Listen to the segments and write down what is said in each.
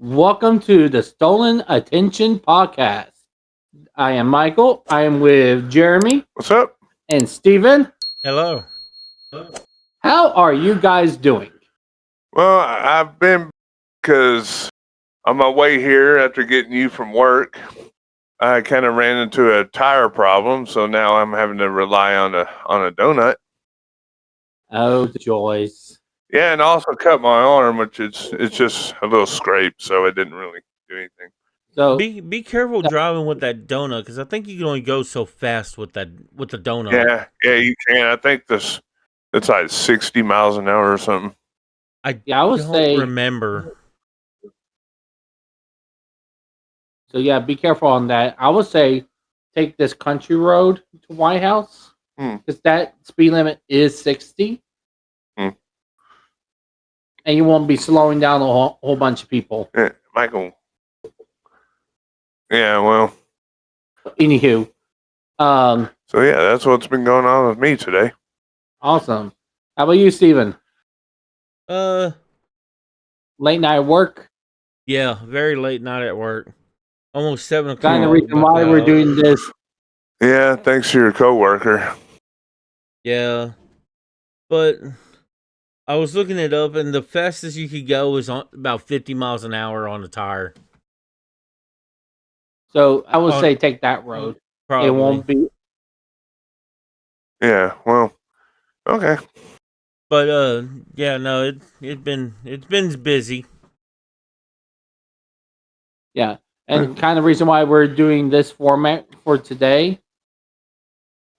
Welcome to the Stolen Attention Podcast. I am Michael. I am with Jeremy What's up? and Steven. Hello. How are you guys doing? Well, I've been because on my way here after getting you from work, I kind of ran into a tire problem, so now I'm having to rely on a donut. Oh, the joys. Yeah, and I also cut my arm, which it's just a little scrape, so it didn't really do anything. So, Be careful driving with that donut because I think you can only go so fast with the donut. Yeah, you can. I think it's like 60 miles an hour or something. I would don't say. remember. So yeah, be careful on that. I would say take this country road to White House because that speed limit is 60, and you won't be slowing down a whole bunch of people. Yeah, Michael. Yeah, well. Anywho, So yeah, that's what's been going on with me today. awesome. How about you, Steven? Uh, Late night work. yeah, very late night at work. Almost 7 o'clock. Kind of reason why we're doing this. Yeah, thanks to your coworker. Yeah, but I was looking it up, and the fastest you could go is on about 50 miles an hour on a tire. So I would say take that road. Probably. It won't be. Yeah, well, okay. But yeah, no, it's been busy. Yeah, and kind of reason why we're doing this format for today.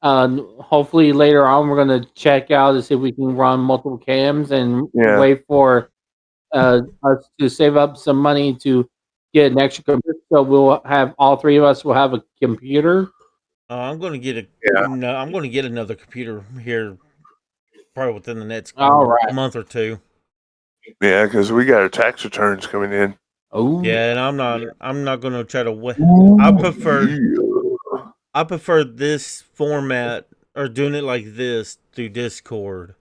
Hopefully later on we're gonna check out to see if we can run multiple cams and wait for us to save up some money to get an extra computer. So we'll have all three of us will have a computer. I'm going to get I'm going to get another computer here, probably within the next month or two. Yeah, because we got our tax returns coming in. Oh. Yeah, and I'm not going to try to wait. I prefer this format or doing it like this through Discord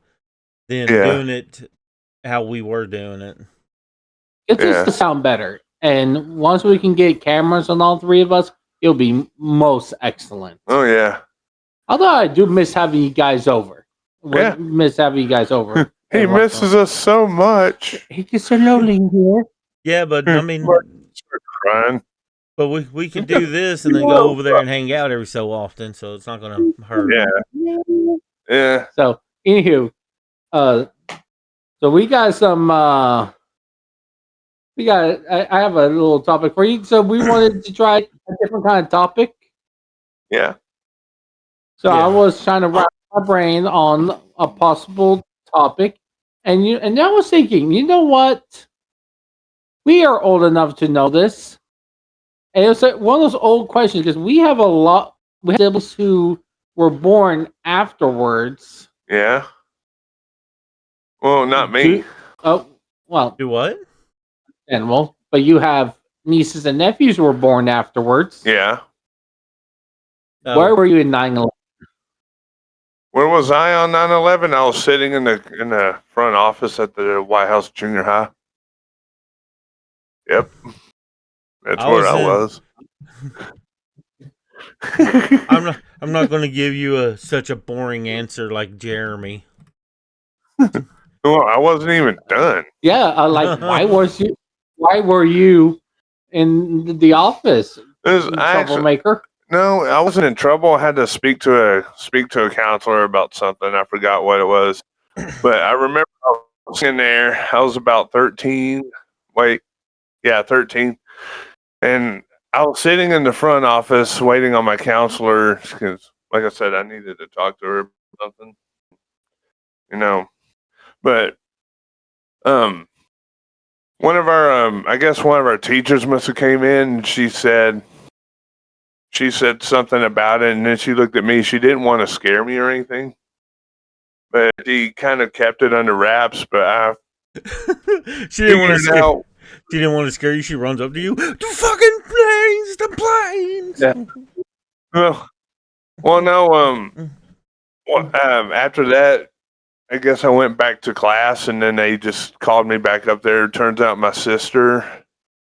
than doing it how we were doing it. It's just to sound better. And once we can get cameras on all three of us, it'll be most excellent. Oh yeah. Although I do miss having you guys over. Miss having you guys over. He misses us so much. He gets so lonely here. Yeah, but I mean, crying. Oh. But we could do this and then go over there and hang out every so often, so it's not going to hurt. Yeah. So, anywho, so we got some. I have a little topic for you. So we wanted to try a different kind of topic. Yeah. So I was trying to wrap my brain on a possible topic, and I was thinking, you know what? We are old enough to know this. And it was one of those old questions because we have siblings who were born afterwards. Yeah. Well, not me. Do what? Animal, but you have nieces and nephews who were born afterwards. Yeah. Where were you in 9/11? Where was I on 9/11? I was sitting in the front office at the White House Junior High. Yep. That's where I was. I'm not going to give you such a boring answer like Jeremy. Well, I wasn't even done. Yeah, why were you in the office? Troublemaker. No, I wasn't in trouble. I had to speak to a counselor about something. I forgot what it was, but I remember I was in there. I was about 13. 13. And I was sitting in the front office waiting on my counselor because, like I said, I needed to talk to her about something. But one of our teachers must have came in and she said something about it, and then she looked at me. She didn't want to scare me or anything, but she kind of kept it under wraps. But she didn't want to scare. She didn't want to scare you. She runs up to you. The fucking planes, the planes. Yeah. Well, no. After that, I guess I went back to class, and then they just called me back up there. Turns out my sister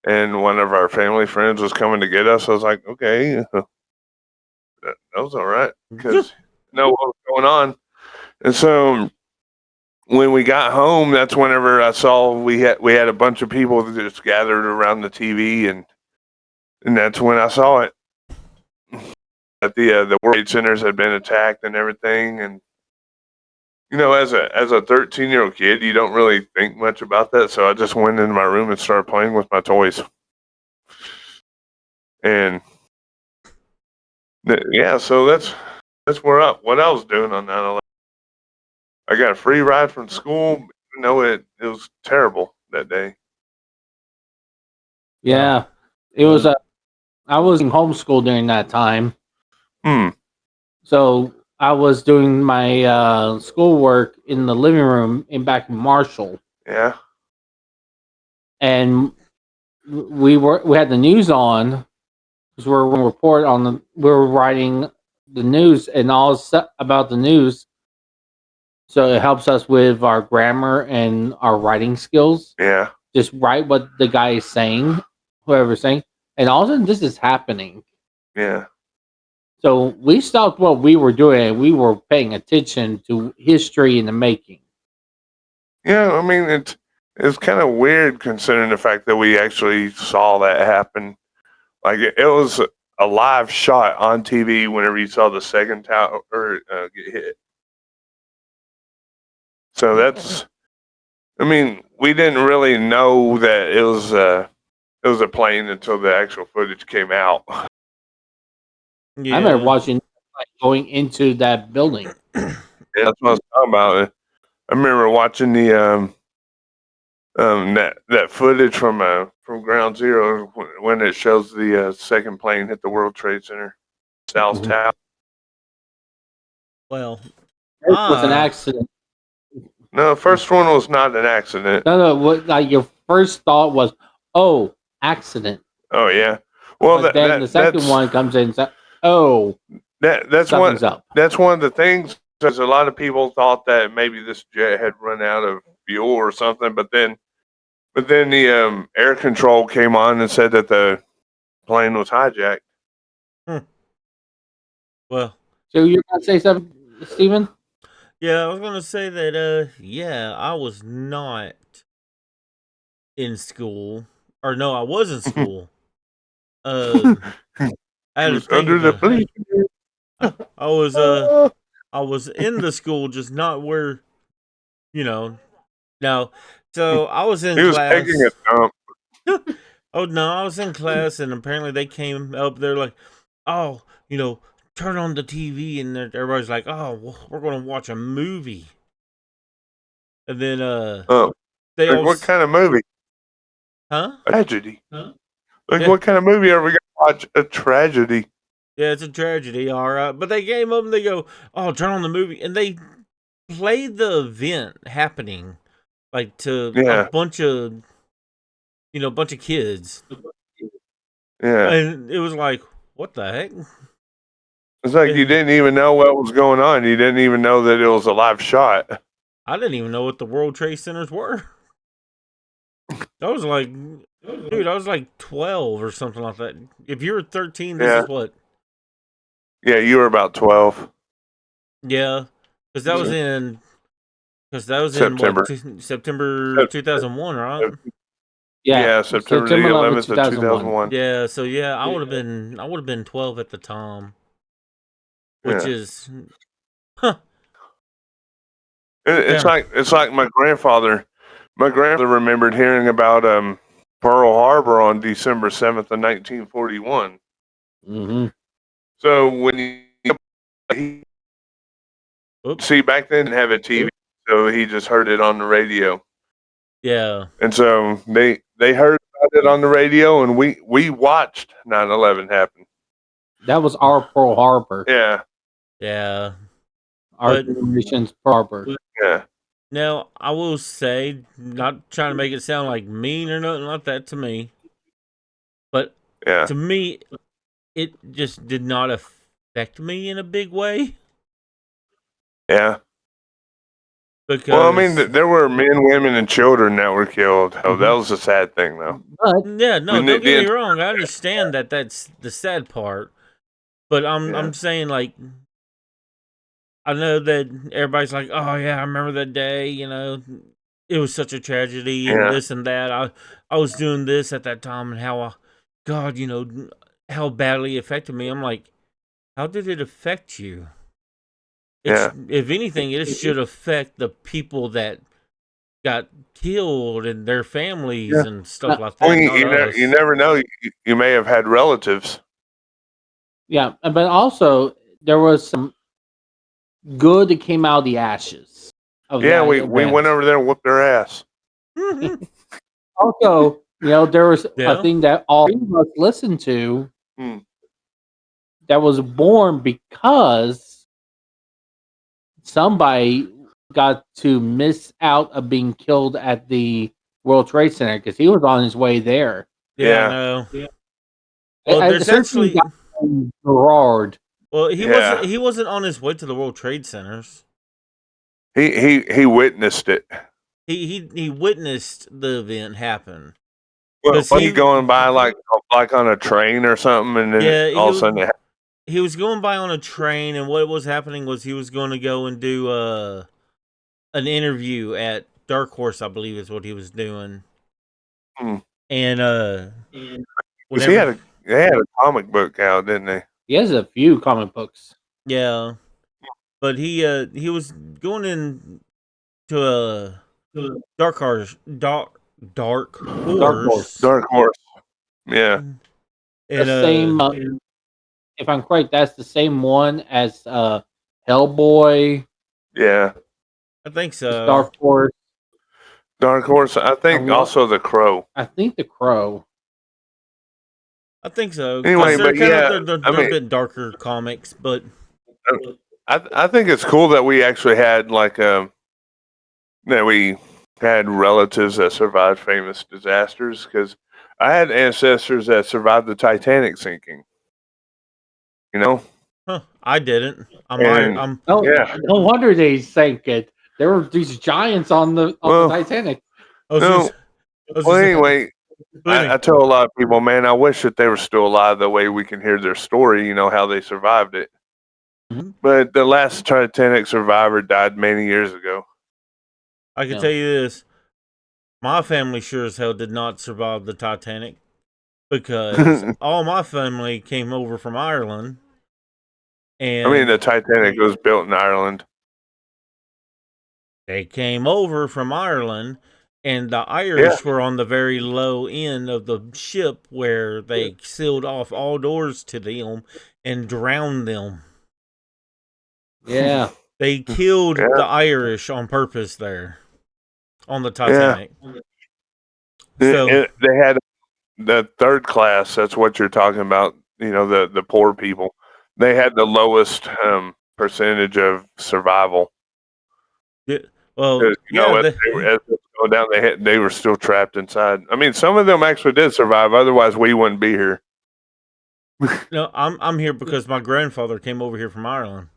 and one of our family friends was coming to get us. I was like, okay, that was all right because know what was going on. And so when we got home, that's whenever I saw we had a bunch of people that just gathered around the TV, and that's when I saw it that the World Trade Centers had been attacked and everything. And as a 13-year-old kid, you don't really think much about that. So I just went into my room and started playing with my toys. And yeah, so that's where what I was doing on 9/11. I got a free ride from school. It was terrible that day. Yeah, it was I was in homeschool during that time, so I was doing my schoolwork in the living room back in Marshall. Yeah. And we had the news on because we were going to report on we were writing the news and all about the news, so it helps us with our grammar and our writing skills. Yeah. Just write what the guy is saying, whoever's saying, and all of a sudden this is happening. Yeah. So we stopped what we were doing and we were paying attention to history in the making. Yeah, I mean it's kind of weird considering the fact that we actually saw that happen. Like it was a live shot on TV whenever you saw the second tower get hit. So that's, I mean, we didn't really know that it was a plane until the actual footage came out. Yeah. I remember watching going into that building. Yeah, that's what I was talking about. I remember watching the that footage from Ground Zero when it shows the second plane hit the World Trade Center, South Tower. Well, it was an accident. No, the first one was not an accident. No, what like your first thought was, "Oh, accident." Oh yeah. Well, but then the second one comes in. That's something's one. Up. That's one of the things. Because a lot of people thought that maybe this jet had run out of fuel or something, but then the air control came on and said that the plane was hijacked. Well, so you're gonna say something, Steven? Yeah, I was gonna say that. I was not in school, or no, I was in school. I had to think Under the about it. bleachers. I was in the school, just not where, Now, so I was in He was class. taking a dump. Oh no, I was in class, and apparently they came up. They're like, "Oh, turn on the TV," and everybody's like, "Oh, we're gonna watch a movie." And then they all what kind of movie? Huh? A tragedy. Huh? Like what kind of movie are we gonna watch? A tragedy. Yeah, it's a tragedy, all right. But they came up and they go, "Oh, turn on the movie," and they played the event happening, like to a bunch of, bunch of kids. Yeah, and it was like, what the heck? It's like you didn't even know what was going on. You didn't even know that it was a live shot. I didn't even know what the World Trade Centers were. I was like, dude, I was like 12 or something like that. If you were 13, this is what? Yeah, you were about 12. Yeah, because that was in September. September 2001, right? Yeah, September 11th of 2001. Yeah, so I would have been 12 at the time, which is, It's like my grandfather. My grandfather remembered hearing about Pearl Harbor on December 7th of 1941. Mm-hmm. So when he see back then didn't have a TV, so he just heard it on the radio. Yeah. And so they heard about it on the radio, and we watched 9/11 happen. That was our Pearl Harbor. Yeah. Yeah. Our generation's Pearl Harbor. Yeah. Now, I will say, not trying to make it sound like mean or nothing like that to me, but to me, it just did not affect me in a big way. Yeah. Because Well, I mean, there were men, women, and children that were killed. Oh, that was a sad thing, though. But yeah, no, The- don't get me the- wrong. I understand that that's the sad part, but I'm saying like I know that everybody's like, oh yeah, I remember that day. You know, it was such a tragedy and Yeah. this and that. I was doing this at that time and how God, you know, how badly it affected me. I'm like, how did it affect you? Yeah. If anything, it should affect the people that got killed and their families Yeah. and stuff like Well, that. you never know. You may have had relatives. yeah, but also there was some good that came out of the ashes of Yeah, that we event. went over there and whooped their ass. Also, there was Yeah. a thing that all three of us listened to Hmm. that was born because somebody got to miss out of being killed at the World Trade Center because he was on his way there. Yeah, Yeah. I know. Yeah. Well, I there's certainly actually. got Gerard. Well, Yeah. he wasn't on his way to the World Trade Centers. He witnessed it. He witnessed the event happen. Well, 'Cause was he he- going by like on a train or something, and then Yeah, all of a sudden, he was going by on a train, and what was happening was he was going to go and do an interview at Dark Horse, I believe is what he was doing. Hmm. And 'cause they had a comic book out, didn't they? He has a few comic books. yeah, but he was going in to a Dark Horse, Dark Horse. Dark Horse. Yeah. And The same, if I'm correct, that's the same one as Hellboy, Yeah. I think so. Dark Horse. Dark Horse. I think what- also the Crow. I think the Crow. I think so. 'Cause Anyway, they're but kind yeah, of, they're I a mean- bit darker comics, but I think it's cool that we actually had that we had relatives that survived famous disasters, because I had ancestors that survived the Titanic sinking. You know? I didn't. And- I'm No, Yeah. no wonder they sank it. There were these giants on the Well, Titanic. I was No. just- I was Well, just- anyway, believe me. I tell a lot of people, man, I wish that they were still alive. That way we can hear their story, how they survived it. Mhm. But the last Titanic survivor died many years ago. I can Yeah. tell you this: my family sure as hell did not survive the Titanic because all my family came over from Ireland, and I mean, the Titanic was built in Ireland. they came over from Ireland, and the Irish were on the very low end of the ship where they sealed off all doors to them and drowned them. Yeah. They killed Yeah. the Irish on purpose there on the Titanic. So They had the third class. That's what you're talking about. The poor people. They had the lowest percentage of survival. well, 'Cause, yeah, as they were going down, they were still trapped inside. I mean, some of them actually did survive. Otherwise, we wouldn't be here. no, I'm here because my grandfather came over here from Ireland.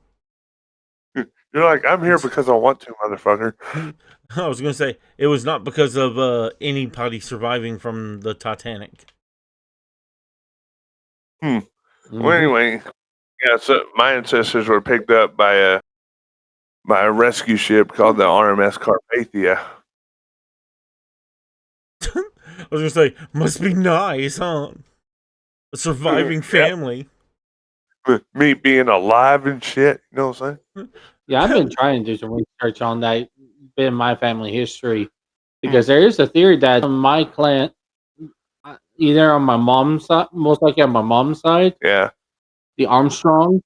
You're like, I'm here because I want to, motherfucker. I was gonna say it was not because of anybody surviving from the Titanic. Well, Mhm. anyway, yeah. So my ancestors were picked up by a rescue ship called the RMS Carpathia. I was gonna say must be nice, huh? A surviving family. Me being alive and shit. You know what I'm saying? Yeah, I've been trying to do some research on that, been my family history, because there is a theory that my clan, either on my mom's side, most likely on my mom's side, Yeah. the Armstrong,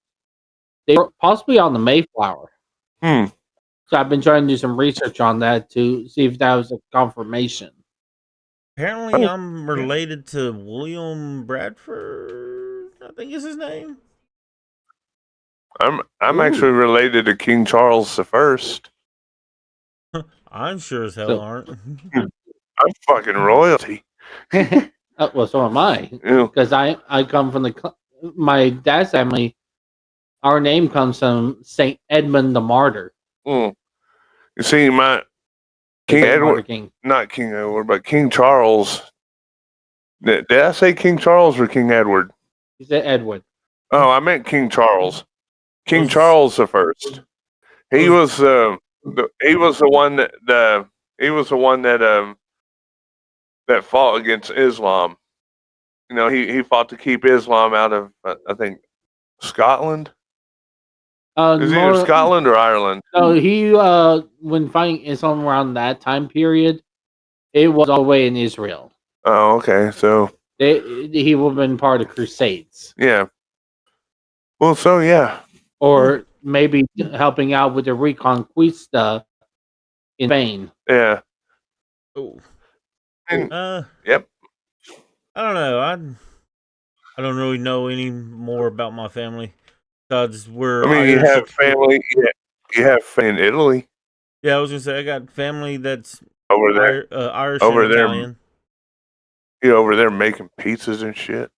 they were possibly on the Mayflower. Hmm. So I've been trying to do some research on that to see if that was a confirmation. Apparently, I'm related to William Bradford. I think is his name. I'm Ooh. actually related to King Charles the First. I'm sure as hell So- aren't. I'm fucking royalty. Well, so am I, because I come from my dad's family. Our name comes from Saint Edmund the Martyr. Yeah, You see, my King Martin Edward, Luther King. not King Edward, but King Charles. Did I say King Charles or King Edward? He said Edward. Oh, I meant King Charles. King Was- Charles the First. He was he was the one that fought against Islam. You know, he fought to keep Islam out of I think Scotland. Is it either More, Scotland or Ireland? no, he when fighting Islam around that time period, it was all the way in Israel. Oh, okay. So He would have been part of Crusades, yeah. Well, so yeah. or maybe helping out with the Reconquista in Spain. Yeah. Oh. And, I yep. don't know. I don't really know any more about my family. Besides, we're I mean, you Irish. have family. You have family in Italy Yeah, I was gonna say I got family that's over there. Irish Over and there. Italian. You over there making pizzas and shit.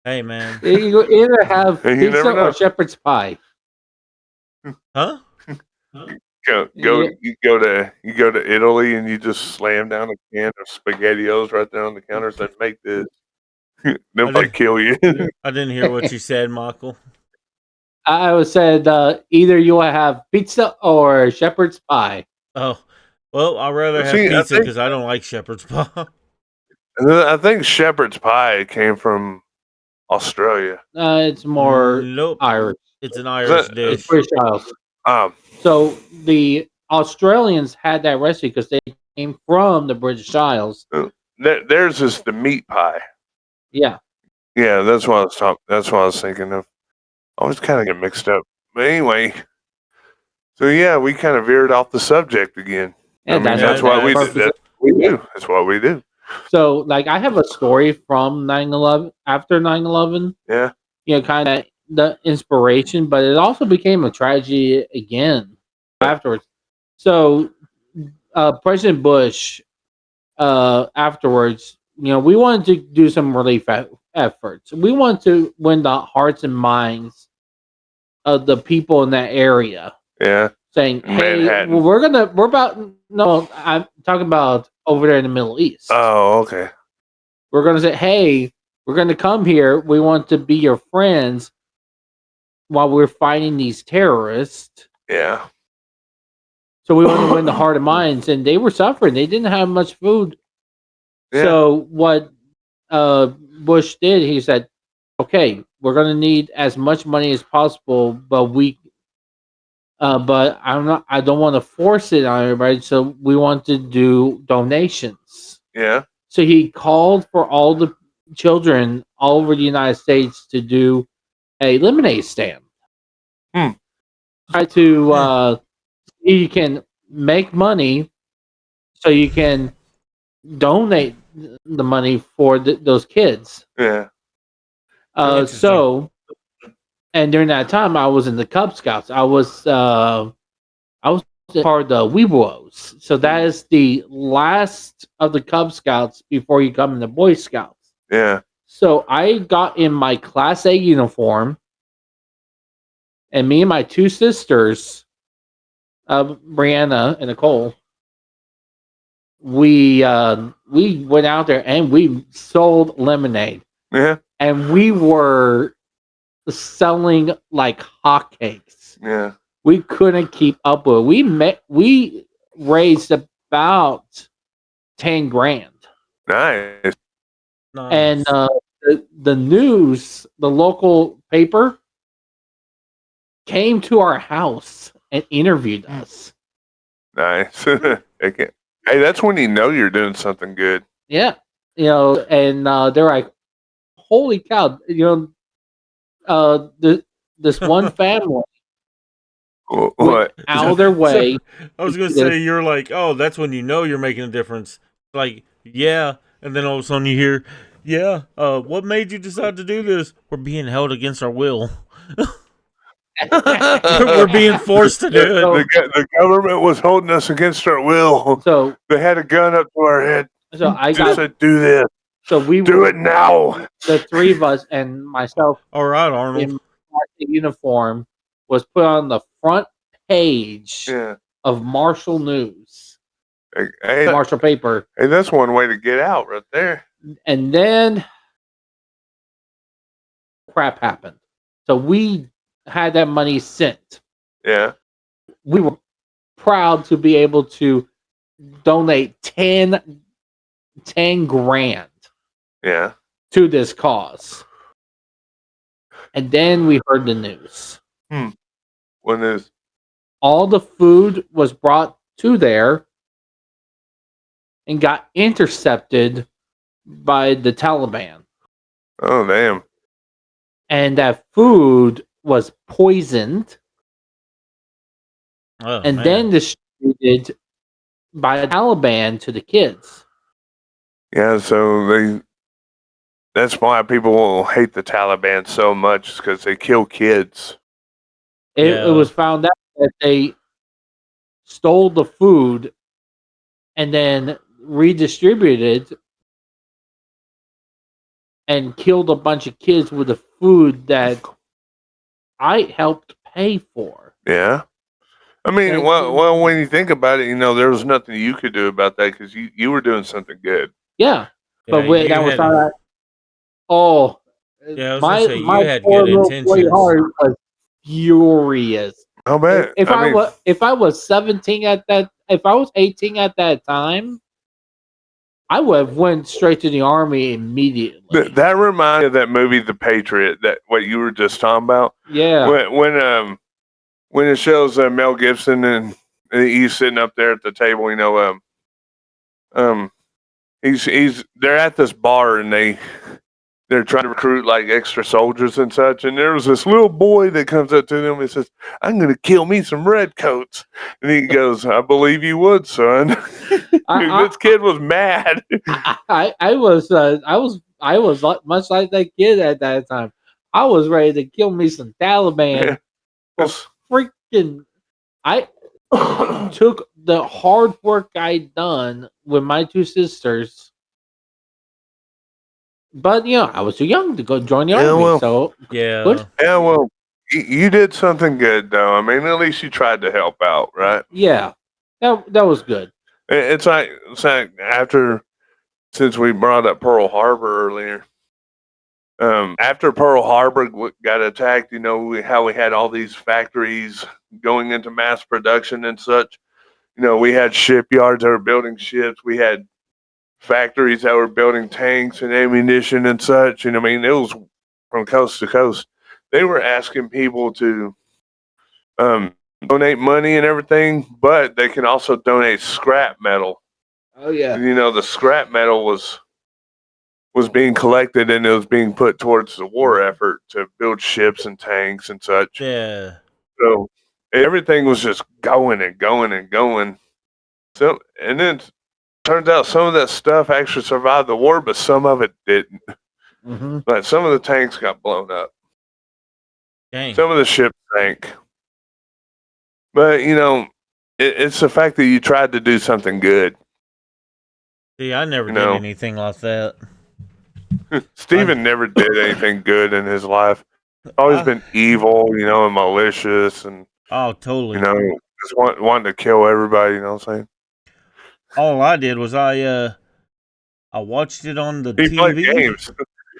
Hey, man. You either have You pizza never know. or shepherd's pie. Huh? You Yeah. go to Italy and you just slam down a can of SpaghettiOs right there on the counter. Say, make this. They'll probably did- kill you. I didn't hear what you said, Michael. I would said either you will have pizza or shepherd's pie. Oh, well, I'd rather have See, I pizza think- because I don't like shepherd's pie. I think shepherd's pie came from Australia. It's more Nope. Irish, It's an Irish that- dish. British Isles. So the Australians had that recipe because they came from the British Isles. Theirs is the meat pie. Yeah. Yeah, that's what I was talking. That's what I was thinking of. I always kind of get mixed up. But anyway, so yeah, we kind of veered off the subject again. I mean, that's what we do. That's what we do. That's what we do. So, like, I have a story from 9/11, after 9/11. Yeah. You know, kind of the inspiration, but it also became a tragedy again afterwards. So, President Bush, afterwards, you know, we wanted to do some relief efforts. We wanted to win the hearts and minds of the people in that area, Yeah. saying, "Hey, Manhattan. well, we're about." No, I'm talking about over there in the Middle East. Oh, okay. We're going to say, hey, we're going to come here. We want to be your friends while we're fighting these terrorists. Yeah. So we want to win the heart and minds. And they were suffering. They didn't have much food. Yeah. So what Bush did, he said, okay, we're going to need as much money as possible, but but I don't want to force it on everybody. So we want to do donations. Yeah. So he called for all the children all over the United States to do a lemonade stand. Try to you can make money so you can donate the money for those kids. Yeah. So, and during that time, I was in the Cub Scouts. I was part of the Weebles. So that is the last of the Cub Scouts before you come in the Boy Scouts. Yeah. So I got in my Class A uniform, and me and my two sisters, Brianna and Nicole, we went out there and we sold lemonade, Yeah. and we were selling like hotcakes. Yeah. We couldn't keep up with it. We raised about 10 grand. Nice. And the news, the local paper, came to our house and interviewed us. Nice. Hey, that's when you know you're doing something good. Yeah, you know, and they're like, "Holy cow!" You know, this one family What? went out of their way. I was gonna say you're like, oh, that's when you know you're making a difference. Like, yeah, and then all of a sudden you hear, yeah, what made you decide to do this? We're being held against our will. We're being forced to do it. The government was holding us against our will. So They had a gun up to our head. I Just got. said, "Do this. So we Do were, it now." the three of us and myself All right, Arnold. in the uniform was put on the front page Yeah. of Marshall News, Hey, Marshall paper, hey, that's one way to get out right there. and then crap happened. So we had that money sent. Yeah. We were proud to be able to donate 10 grand Yeah. to this cause. And then we heard the news. When is All the food was brought to there and got intercepted by the Taliban. oh damn. And that food was poisoned Oh, and man. then distributed by the Taliban to the kids. Yeah, so that's why people will hate the Taliban so much, because they kill kids. It was found out that they stole the food and then redistributed and killed a bunch of kids with the food that I helped pay for. Yeah. I mean, Thank well, you. when you think about it, there was nothing you could do about that, because you were doing something good. Yeah, but Yeah, when you that was had- found out, oh, Yeah, I was gonna say, you my had poor good little intentions. sweetheart was furious. I'll bet. If I mean, if I was 17 at that, if I was 18 at that time, I would have went straight to the army immediately. that reminds me of that movie, The Patriot. That what you were just talking about. Yeah, When it shows Mel Gibson and he's sitting up there at the table, they're at this bar and they're trying to recruit like extra soldiers and such. And there was this little boy that comes up to them and says, "I'm going to kill me some redcoats." And he goes, "I believe you would, son." This kid was mad. I was much like that kid at that time. I was ready to kill me some Taliban. Yeah. Freaking, I took the hard work I done with my two sisters, but I was too young to go join the Yeah, army. well. So Yeah. Good. Yeah, well, you did something good, though. I mean, at least you tried to help out, right? yeah, that was good. It's like after, since we brought up Pearl Harbor earlier, after Pearl Harbor got attacked, how we had all these factories going into mass production and such. We had shipyards that were building ships. We had factories that were building tanks and ammunition and such. And I mean, it was from coast to coast. They were asking people to donate money and everything, but they can also donate scrap metal. Oh yeah. The scrap metal was being collected and it was being put towards the war effort to build ships and tanks and such. Yeah. So everything was just going and going and going. So, and then turns out some of that stuff actually survived the war, but some of it didn't. Mm-hmm. Like some of the tanks got blown up. Dang. Some of the ships sank. But it's the fact that you tried to do something good. See, I never did anything like that. Steven never did anything good in his life. Always been evil, and malicious, and Oh, totally. just wanting to kill everybody. You know what I'm saying? All I did was I watched it on the He played TV. games.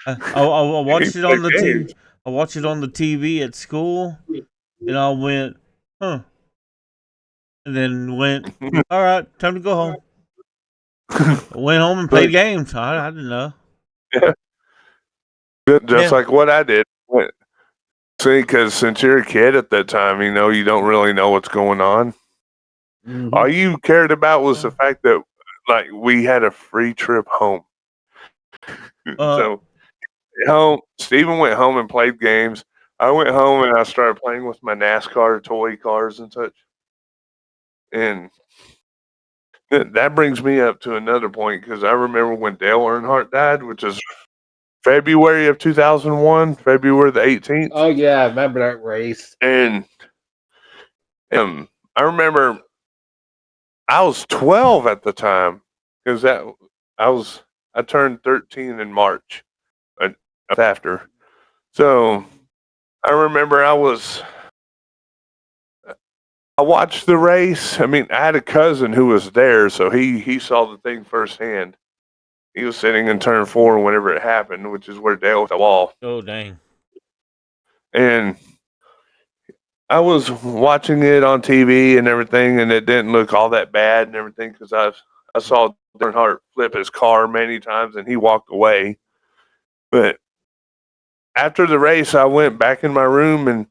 I watched He it on played the TV. games. I watched it on the TV at school, and I went, huh, and then went, all right, time to go home. I went home and played games. I didn't know. Yeah. Just like what I did. See, because since you're a kid at that time, you don't really know what's going on. Mm-hmm. All you cared about was the fact that, like, we had a free trip home. So, Steven went home and played games. I went home and I started playing with my NASCAR toy cars and such. And that brings me up to another point, because I remember when Dale Earnhardt died, which is February of 2001, February the 18th. Oh yeah, I remember that race. And I remember I was 12 at the time, because I turned 13 in March after. So I remember I was I watched the race. I mean, I had a cousin who was there, so he saw the thing firsthand. He was sitting in turn 4 whenever it happened, which is where Dale hit the wall. Oh dang! And I was watching it on TV and everything, and it didn't look all that bad and everything because I saw Earnhardt flip his car many times and he walked away. But after the race, I went back in my room and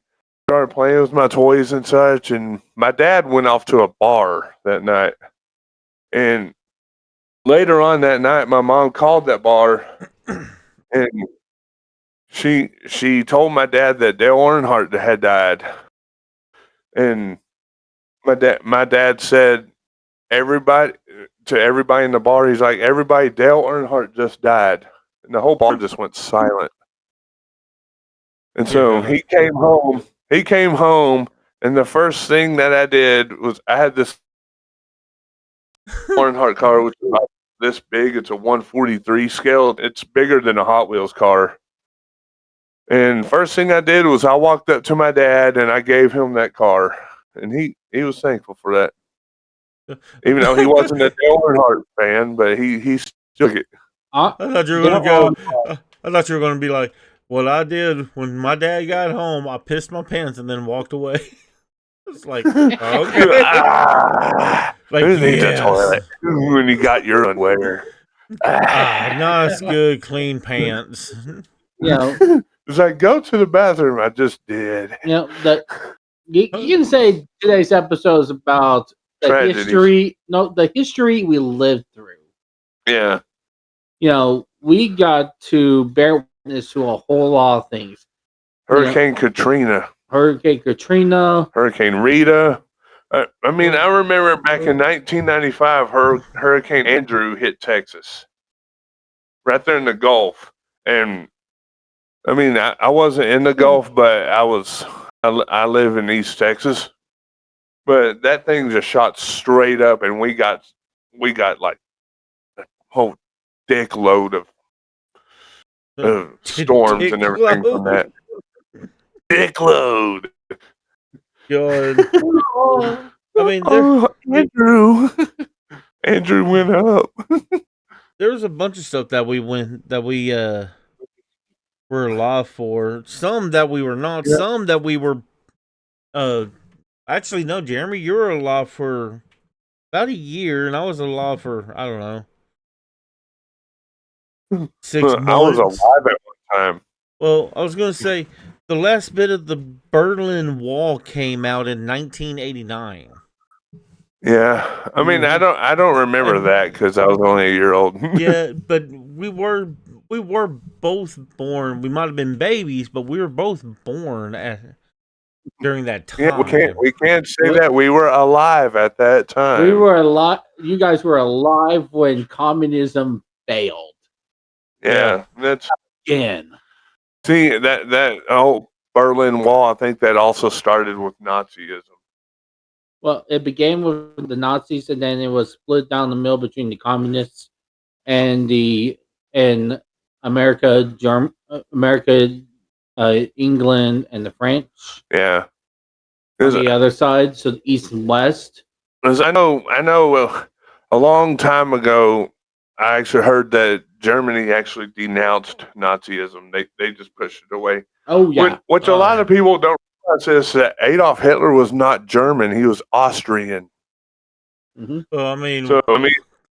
started playing with my toys and such. And my dad went off to a bar that night. And later on that night, my mom called that bar and she told my dad that Dale Earnhardt had died. And my dad said everybody in the bar, he's like, everybody, Dale Earnhardt just died. And the whole bar just went silent. And so he came home, and the first thing that I did was I had this Earnhardt car, which is about this big. It's a 143 scale. It's bigger than a Hot Wheels car. And first thing I did was I walked up to my dad and I gave him that car. And he was thankful for that. Even though he wasn't a Dale Earnhardt fan, but he took it. I thought you were gonna go. I thought you were gonna be like, "What I did when my dad got home, I pissed my pants and then walked away." It's like, okay, like the toilet when you got your underwear. Nice, good, clean pants. It's like, go to the bathroom. I just did. You can say today's episode is about the history. No, the history we lived through. Yeah. We got to bear witness to a whole lot of things. Hurricane Katrina. Hurricane Rita. I remember back in 1995, Hurricane Andrew hit Texas. Right there in the Gulf. And I wasn't in the Gulf, but I live in East Texas. But that thing just shot straight up, and we got like a whole dick load of storms and everything from that. Dick load. God. Andrew went up. There was a bunch of stuff that we were alive for. Some that we were not. Yeah. Some that we were. Actually, no, Jeremy, you were alive for about a year, and I was alive for, I don't know, 6 months. I was alive at one time. Well, I was going to say the last bit of the Berlin Wall came out in 1989. Yeah, I don't remember that because I was only a year old. Yeah, but we were both born. We might have been babies, but we were both born during that time. Yeah, we can't say that we were alive at that time. We were alive. You guys were alive when communism failed. Yeah, that's again. See that whole Berlin Wall. I think that also started with Nazism. Well, it began with the Nazis, and then it was split down the middle between the communists and America, England, and the French. Yeah, on the other side, so the East and West. Because I know, a long time ago, I actually heard that Germany actually denounced Nazism. They just pushed it away. Oh yeah, which a lot of people don't realize is that Adolf Hitler was not German; he was Austrian. Mm-hmm. Well,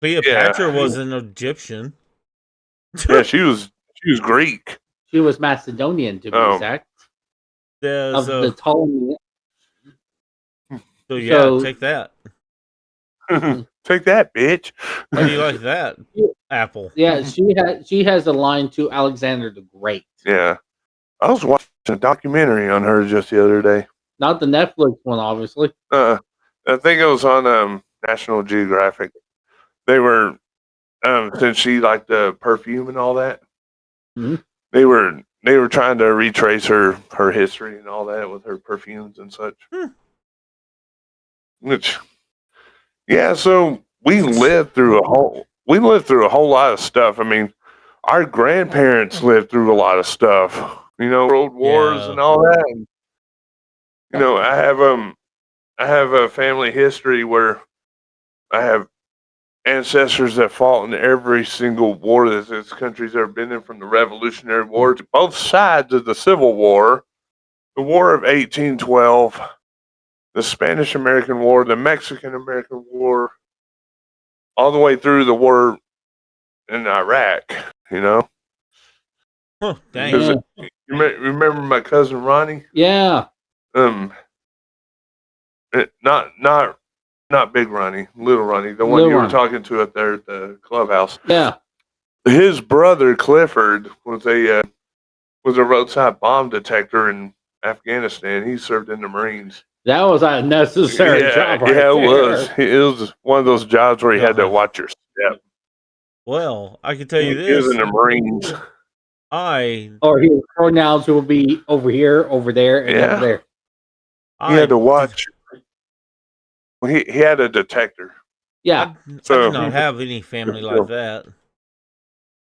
Cleopatra was an Egyptian. Yeah, she was Greek. She was Macedonian, to be exact. Of the Ptolemy. So yeah, take that. Take that, bitch. How do you like that, Apple? Yeah, she has a line to Alexander the Great. Yeah, I was watching a documentary on her just the other day. Not the Netflix one, obviously. I think it was on National Geographic. They were since she liked the perfume and all that. Mm-hmm. They were trying to retrace her history and all that with her perfumes and such. Which, yeah, so we lived through a whole lot of stuff. I mean, our grandparents lived through a lot of stuff. World Wars and all that. And, I have I have a family history where I have ancestors that fought in every single war that this country's ever been in, from the Revolutionary War to both sides of the Civil War, the War of 1812, the Spanish American War, the Mexican American War, all the way through the war in Iraq, you know? Huh, dang. Because you remember my cousin Ronnie? Yeah. Not Big Ronnie, Little Ronnie, the one Little you were Ronnie. talking to up there at the clubhouse. Yeah. His brother Clifford was a roadside bomb detector in Afghanistan. He served in the Marines. That was a necessary job right yeah, it there. was. It was one of those jobs where you had to watch your step. Well, I can tell you He was this. in the Marines. Or his pronouns will be over here, over there, and over there. He had to watch. He had a detector. Yeah. I So- did not have any family like that.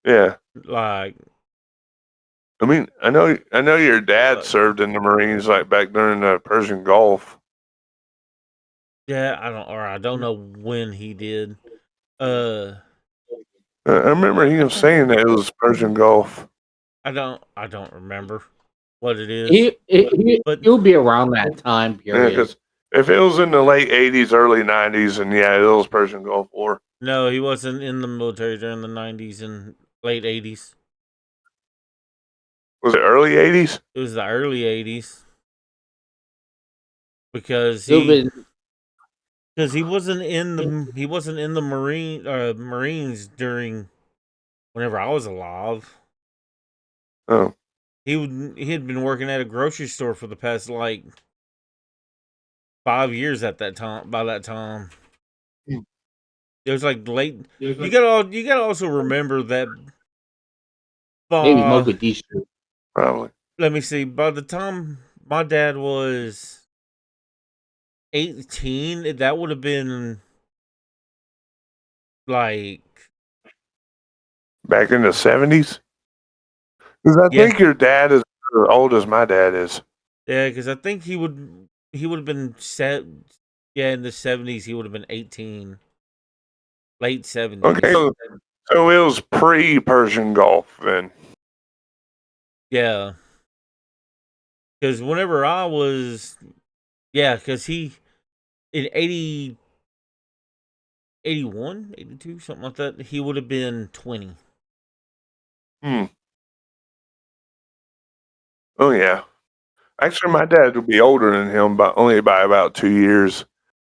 Yeah. Like, I mean, I know your dad served in the Marines, like back during the Persian Gulf. yeah, I don't know when he did. I remember him saying that it was Persian Gulf. I don't remember what it is. He'll be around that time Yeah, period. because if it was in the late 80s, early 90s, and yeah, it was Persian Gulf War. No, he wasn't in the military during the 90s and late 80s. Was it early 80s? It was the early 80s. Because He'll be, he wasn't in the Marines during whenever I was alive. Oh, He had been working at a grocery store for the past like 5 years at that time. By that time, Hmm. it was like late. You gotta also remember that. maybe Mogadishu. probably. Let me see. By the time my dad was 18, that would have been like Back in the 70s? Because I Yeah. think your dad is as old as my dad is. yeah, because I think he would have been set. Yeah, in the 70s, he would have been 18. Late 70s. Okay, so it was pre-Persian Gulf then. Yeah. Because whenever I was, because he, in 80, 81, 82, something like that, he would have been 20. Oh yeah. Actually, my dad would be older than him, but only by about 2 years.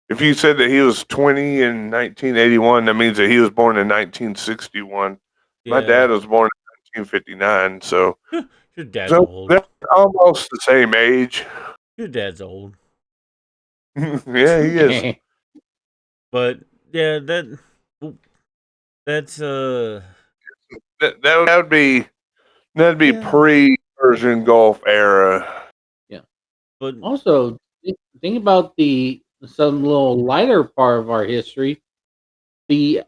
If you said that he was 20 in 1981, that means that he was born in 1961. My Yeah. dad was born in 1959, so Your dad's old. they're almost the same age. Your dad's old. Yeah, he is. But, yeah, that's, That would be Yeah. pre-Persian Gulf era. but, Also, think about some little lighter part of our history.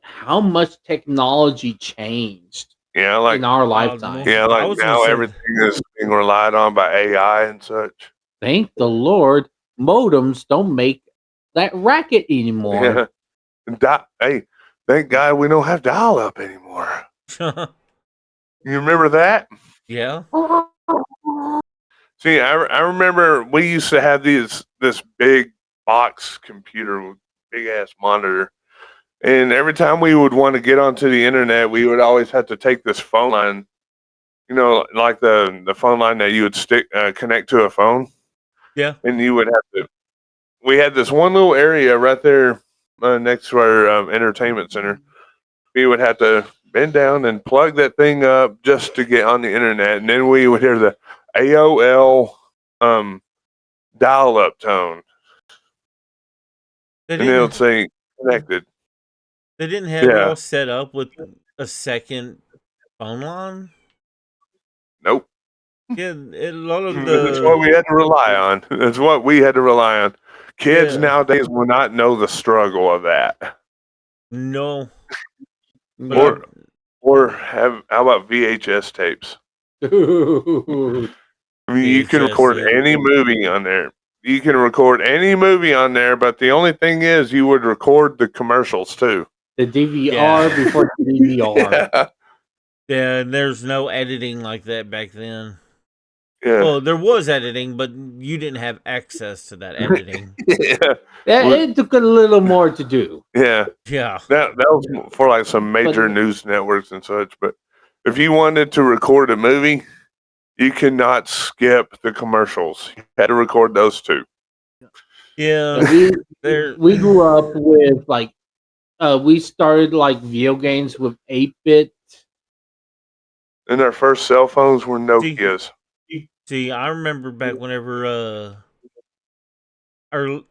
How much technology changed Yeah, like in our lifetime. yeah, I like was gonna now say- everything is being relied on by AI and such. Thank the Lord, modems don't make that racket anymore. Yeah. Hey, thank God we don't have dial-up anymore. You remember that? yeah. See, I remember we used to have this big box computer with big ass monitor, and every time we would want to get onto the internet, we would always have to take this phone line, like the phone line that you would connect to a phone, Yeah. and you would have to. We had this one little area right there next to our entertainment center. We would have to bend down and plug that thing up just to get on the internet, and then we would hear the AOL dial-up tone, They and it would didn't, say connected. they didn't have Yeah. y'all set up with a second phone line? Nope. Yeah, a lot of That's what we had to rely on. That's what we had to rely on. Kids Yeah. nowadays will not know the struggle of that. No. But Or how about VHS tapes? Dude. I mean, you can VHS, record yeah. any movie on there. you can record any movie on there, but the only thing is you would record the commercials too. The DVR Yeah. before the DVR. Yeah. Yeah, and there's no editing like that back then. Yeah. Well, there was editing, but you didn't have access to that editing. Yeah. Yeah, it took a little more to do. Yeah. Yeah. That was for like some major news networks and such. But if you wanted to record a movie, you cannot skip the commercials. You had to record those too. Yeah. We grew up with like we started like video games with 8-bit. And our first cell phones were Nokias. See, I remember back whenever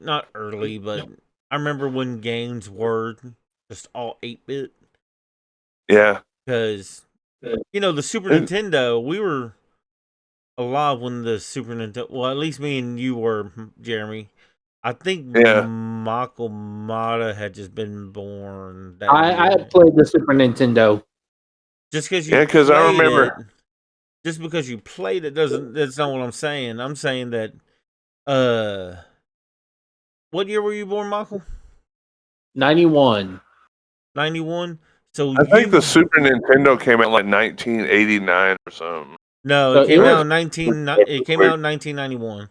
not early, but I remember when games were just all 8-bit. Yeah. Because the Super Nintendo, we were alive when the Super Nintendo. Well, at least me and you were, Jeremy. I think Michael Mata had just been born. I played the Super Nintendo. Just because you because I remember. Just because you played it that's not what I'm saying. I'm saying that what year were you born, Michael? 91. 91? So I think the Super Nintendo came out like 1989 or something. No, it came out in 1991.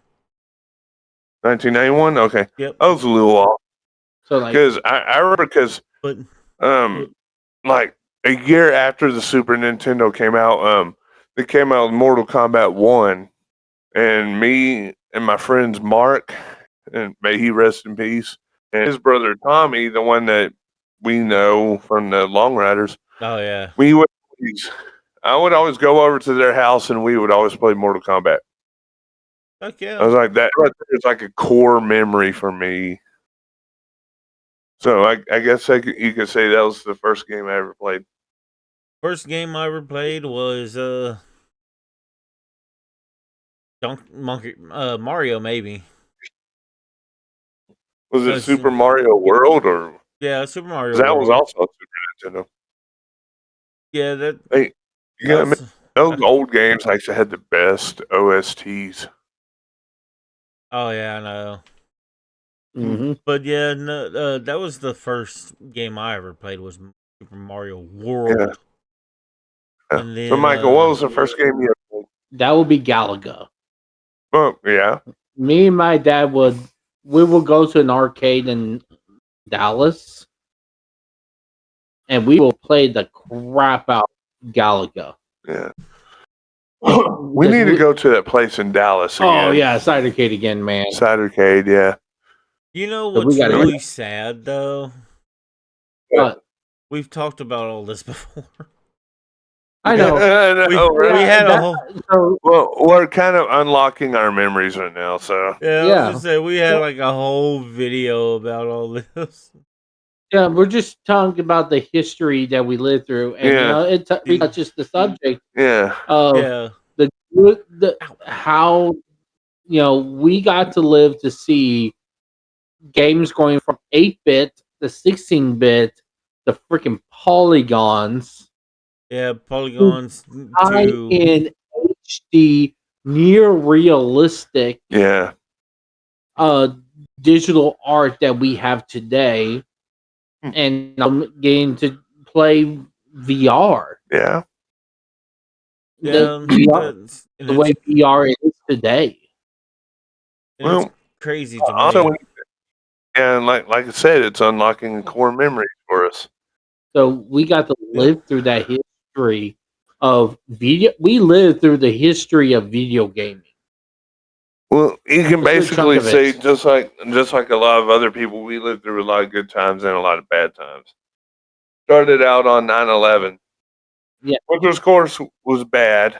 1991? Okay. Yep. I was a little off. So like, because I remember like a year after the Super Nintendo came out, it came out Mortal Kombat 1, and me and my friends Mark, and may he rest in peace, and his brother Tommy, the one that we know from the Long Riders. Oh yeah. I would always go over to their house, and we would always play Mortal Kombat. Heck yeah. I was like, that right there is like a core memory for me. So I guess you could say that was the first game I ever played. First game I ever played was Mario, maybe. Was it Super Mario World or? Yeah, Super Mario That World. was also Super Nintendo. Yeah, that. Hey, those old games actually had the best OSTs. Oh yeah, I know. Mm-hmm. But yeah, no, that was the first game I ever played was Super Mario World. Yeah. And then, so Michael, what was the first game you ever played? That would be Galaga. Oh yeah. Me and my dad we would go to an arcade in Dallas, and we will play the crap out Galaga. Yeah. we need to go to that place in Dallas again. Oh yeah, Cidercade again, man. Cidercade, yeah. You know what's really sad though? What? We've talked about all this before. I know. We had a whole. Well, we're kind of unlocking our memories right now, so yeah. I was gonna say we had like a whole video about all this. Yeah, we're just talking about the history that we lived through, and it touches the subject. Yeah. Of the how we got to live to see games going from 8-bit to 16-bit, the freaking polygons. Yeah, polygons in HD, near realistic. Yeah. Digital art that we have today, and I'm getting to play VR. Yeah. The way VR is today. Well, it's crazy to me. And like I said, it's unlocking core memories for us. So we got to live through that history of video. We lived through the history of video gaming. Well, you can basically say just like a lot of other people, we lived through a lot of good times and a lot of bad times. Started out on 9/11, which of course was bad.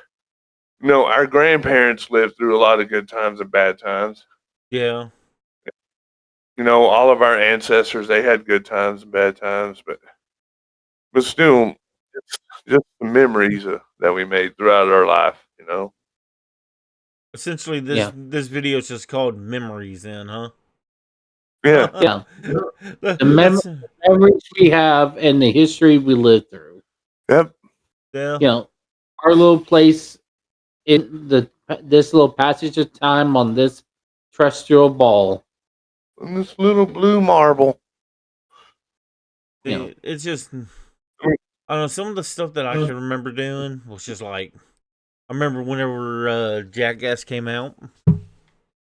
Our grandparents lived through a lot of good times and bad times. Yeah. All of our ancestors, they had good times and bad times, but still, it's just the memories that we made throughout our life, Essentially, this video is just called Memories, then, huh? Yeah. Yeah. The memories we have and the history we lived through. Yep. Yeah. Our little place in this little passage of time on this terrestrial ball. And this little blue marble. You know. It's just, I don't know, some of the stuff that I can remember doing was just like, I remember whenever Jackass came out.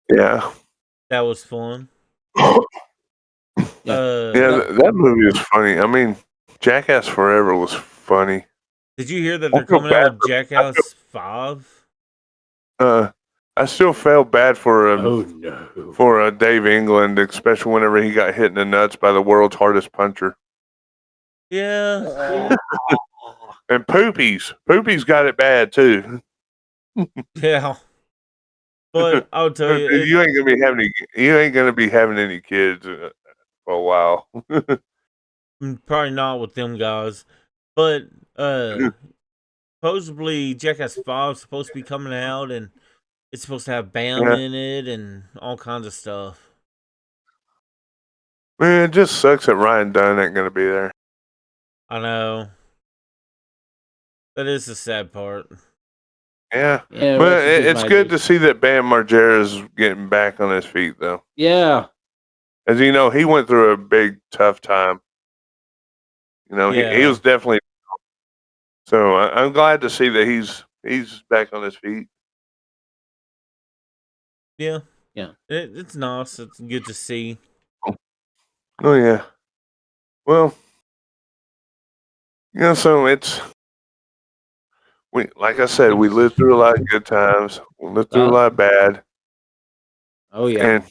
Yeah. That was fun. Yeah. That movie is funny. I mean, Jackass Forever was funny. Did you hear that they're coming out with Jackass 5? I still felt bad for no. for Dave England, especially whenever he got hit in the nuts by the world's hardest puncher. Yeah. And Poopy's got it bad too. Yeah. But I'll tell you, You ain't gonna be having any kids for a while. probably not with them guys. But supposedly Jackass 5 is supposed to be coming out, and it's supposed to have Bam in it and all kinds of stuff. Man, it just sucks that Ryan Dunn ain't gonna be there. I know. That is the sad part. Yeah. Yeah, But it's good to see that Bam Margera's getting back on his feet, though. Yeah. As you know, he went through a big, tough time. You know, he was definitely. So I'm glad to see that he's back on his feet. Yeah. Yeah. It's nice. It's good to see. Oh, yeah. Well, so like I said, we lived through a lot of good times. We lived through a lot of bad. Oh, yeah. And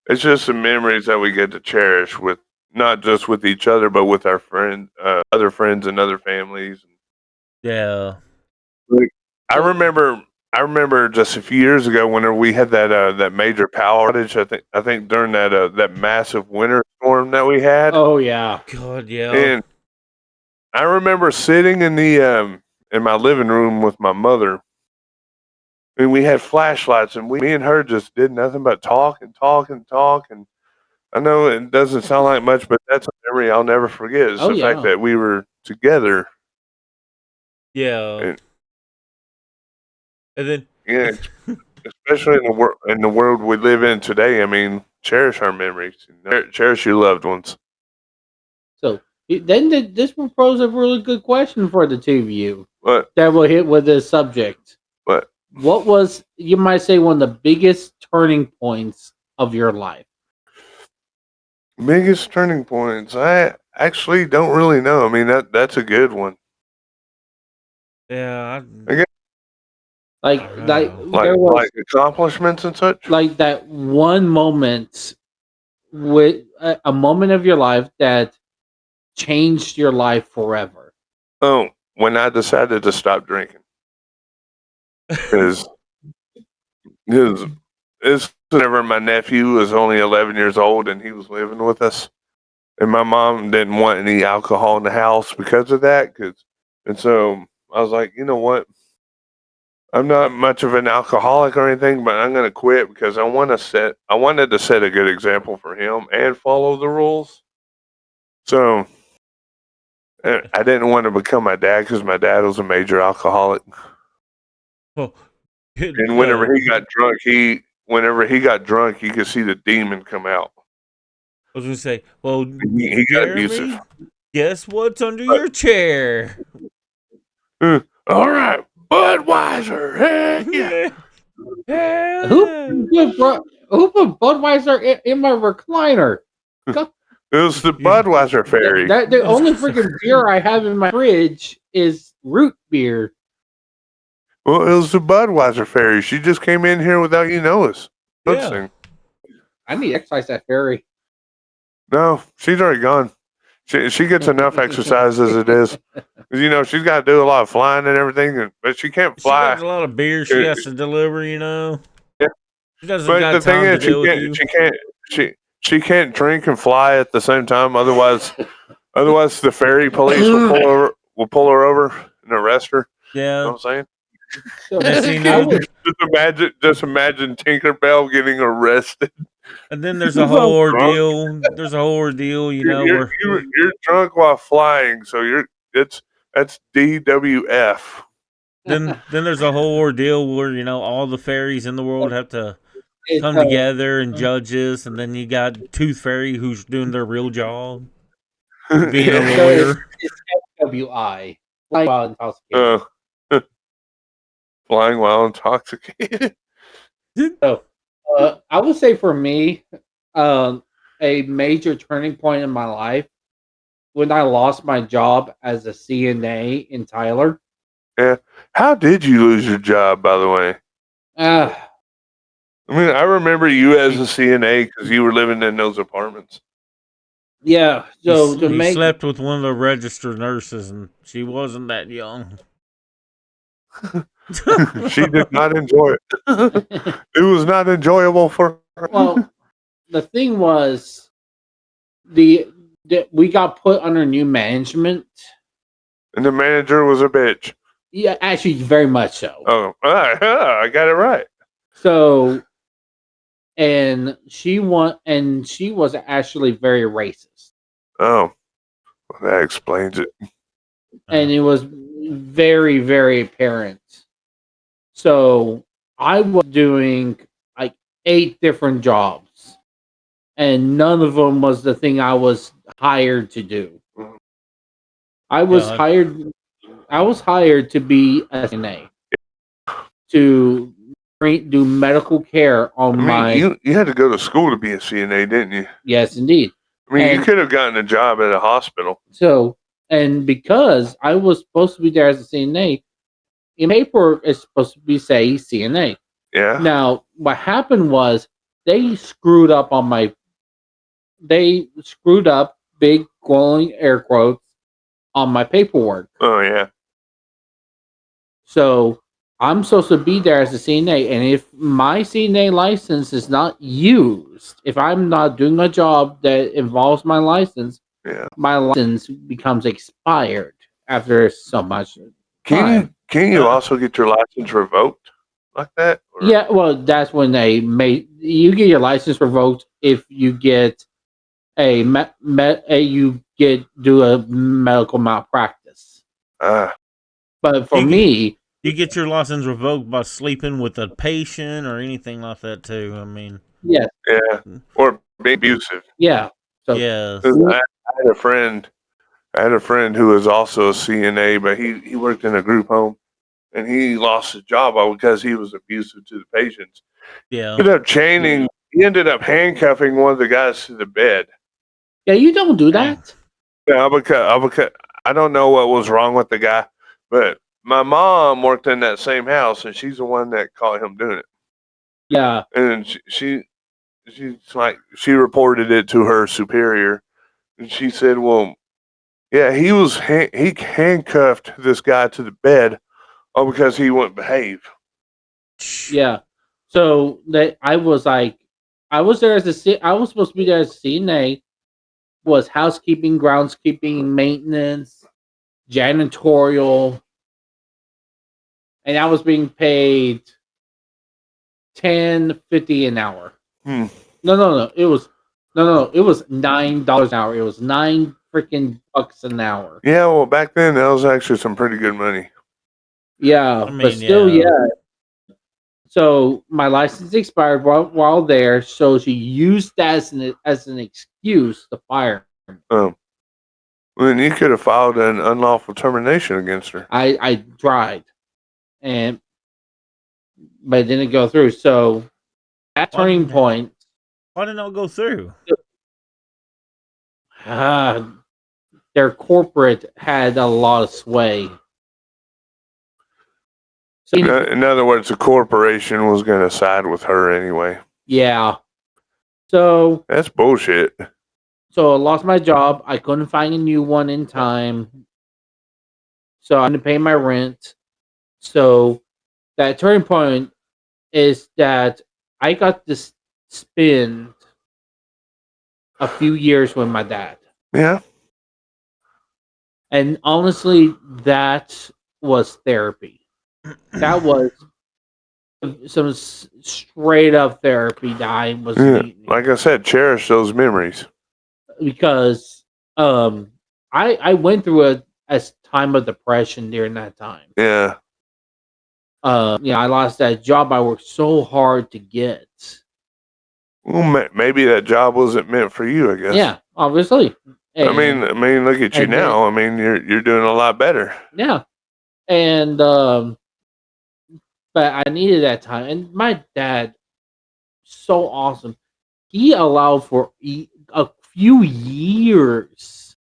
it's just the memories that we get to cherish with not just with each other, but with our other friends and other families. Yeah. I remember just a few years ago whenever we had that major power outage. I think during that massive winter storm that we had. Oh, yeah. God, yeah. And I remember sitting in in my living room with my mother, and we had flashlights, and me and her just did nothing but talk and talk and talk. And I know it doesn't sound like much, but that's a memory I'll never forget. Is the fact that we were together. Yeah. And then, yeah, especially in the world we live in today. I mean, cherish our memories, cherish your loved ones. So then this will pose a really good question for the two of you. What? That will hit with this subject. What? What was, you might say, one of the biggest turning points of your life? Biggest turning points? I actually don't really know. I mean, that's a good one. Yeah. I guess, like accomplishments and such. Like that one moment with a moment of your life that changed your life forever. Oh, when I decided to stop drinking, because it's whenever my nephew was only 11 years old and he was living with us, and my mom didn't want any alcohol in the house because of that. And so I was like, you know what? I'm not much of an alcoholic or anything, but I'm gonna quit because I wanted to set a good example for him and follow the rules. So I didn't want to become my dad because my dad was a major alcoholic. Well, and whenever he got drunk, you could see the demon come out. I was gonna say, well, he got abusive. Guess what's under your chair? All right, Budweiser. Heck yeah. Who put Budweiser in my recliner? It was the Budweiser fairy. The only freaking beer I have in my fridge is root beer. Well, it was the Budweiser fairy. She just came in here without you notice. Yeah. I need to exercise that fairy. No, she's already gone. She gets enough exercise as it is. You know, she's got to do a lot of flying and everything, but she can't fly. She got a lot of beer she has to deliver, you know. Yeah. She doesn't but got the time thing is, to deal with you. She can't drink and fly at the same time. Otherwise, the ferry police will pull her over and arrest her. Yeah, you know what I'm saying. So, just imagine Tinkerbell getting arrested. And then there's a whole ordeal. There's a whole ordeal, you know. You're drunk while flying, so that's DWF. Then there's a whole ordeal where, you know, all the ferries in the world have to It's, come together and judges, and then you got Tooth Fairy who's doing their real job, being a Yeah. So lawyer. it's FWI, flying while intoxicated. Flying while intoxicated. So, I would say for me, a major turning point in my life when I lost my job as a CNA in Tyler. Yeah. How did you lose your job, by the way? Uh, I mean, I remember you as a CNA because you were living in those apartments. yeah. So to He make slept with one of the registered nurses, and she wasn't that young. She did not enjoy it. It was not enjoyable for her. well, the thing was the we got put under new management. And the manager was a bitch. Yeah, actually, very much so. Oh, I got it right. So, and she was actually very racist, Oh, well, that explains it. and it was very, very apparent. So I was doing like 8 different jobs, and none of them was the thing I was hired to do. I was Yeah. hired. I was hired to be a CNA to do medical care I on mean, my. you had to go to school to be a CNA, didn't you? Yes, indeed. I mean, you And could have gotten a job at a hospital. so, and because I was supposed to be there as a CNA, in paper it's supposed to be say CNA. Yeah. Now, what happened was they screwed up on my. They screwed up, big glowing air quotes, on my paperwork. Oh, yeah. So I'm supposed to be there as a CNA, and if my CNA license is not used, if I'm not doing a job that involves my license, Yeah. my license becomes expired after so much time. Can you also get your license revoked like that? Or- Yeah, well, that's when they may you get your license revoked if you get you get do a medical malpractice. Ah, But for You get- me, You get your license revoked by sleeping with a patient or anything like that too. I mean, yes, yeah. Or being abusive. yeah. So yes. 'Cause I had a friend. I had a friend who was also a CNA, but he worked in a group home, and he lost his job all because he was abusive to the patients. Yeah. He ended up chaining. He ended up handcuffing one of the guys to the bed. yeah, you don't do that. Yeah, because I don't know what was wrong with the guy, but my mom worked in that same house, and she's the one that caught him doing it. Yeah, And she reported it to her superior, and she said, "Well, yeah, he handcuffed this guy to the bed, all because he wouldn't behave." yeah. So that I was like, I was there as I was supposed to be there as a CNA, was housekeeping, groundskeeping, maintenance, janitorial, and I was being paid $10.50 an hour. Hmm. No. It was It was $9 an hour. It was 9 freaking bucks an hour. Yeah, well, back then that was actually some pretty good money. Yeah, I mean, but still, yeah. yeah. So my license expired while there, so she used that as an excuse to fire me. Well, then you could have filed an unlawful termination against her. I tried, but it didn't go through. So that Why turning didn't- point, Why didn't it go through? their corporate had a lot of sway. So In other words, the corporation was going to side with her anyway. yeah. So That's bullshit. I lost my job. I couldn't find a new one in time. So I had to pay my rent. So that turning point is that I got to spend a few years with my dad. Yeah. And honestly, that was therapy. That was some straight up therapy that I was Yeah. needing. Like I said, cherish those memories. Because I went through a time of depression during that time. Yeah. I lost that job I worked so hard to get. Well, maybe that job wasn't meant for you, I guess. Yeah, obviously. I mean, look at you and then- now. I mean, you're doing a lot better. Yeah. And but I needed that time. And my dad, so awesome. He allowed for a few years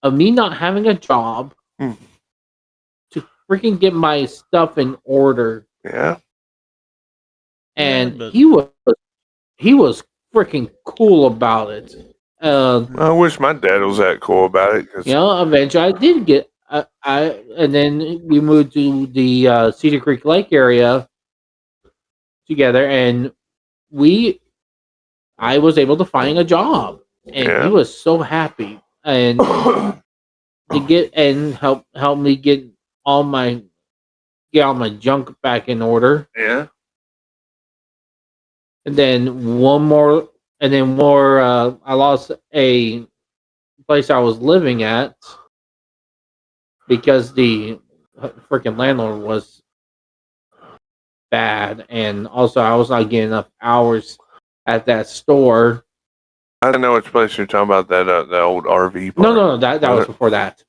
of me not having a job Hmm. to freaking get my stuff in order. Yeah. And but- he was freaking cool about it. I wish my dad was that cool about it. 'Cause, You know, eventually I did get and then we moved to the Cedar Creek Lake area together, and I was able to find a job, and Yeah. he was so happy, and to get and help me get all my junk back in order, yeah. and then one more, I lost a place I was living at because the freaking landlord was bad, and also I was not getting enough hours at that store. I don't know which place you're talking about. That old RV park. No, that was before that.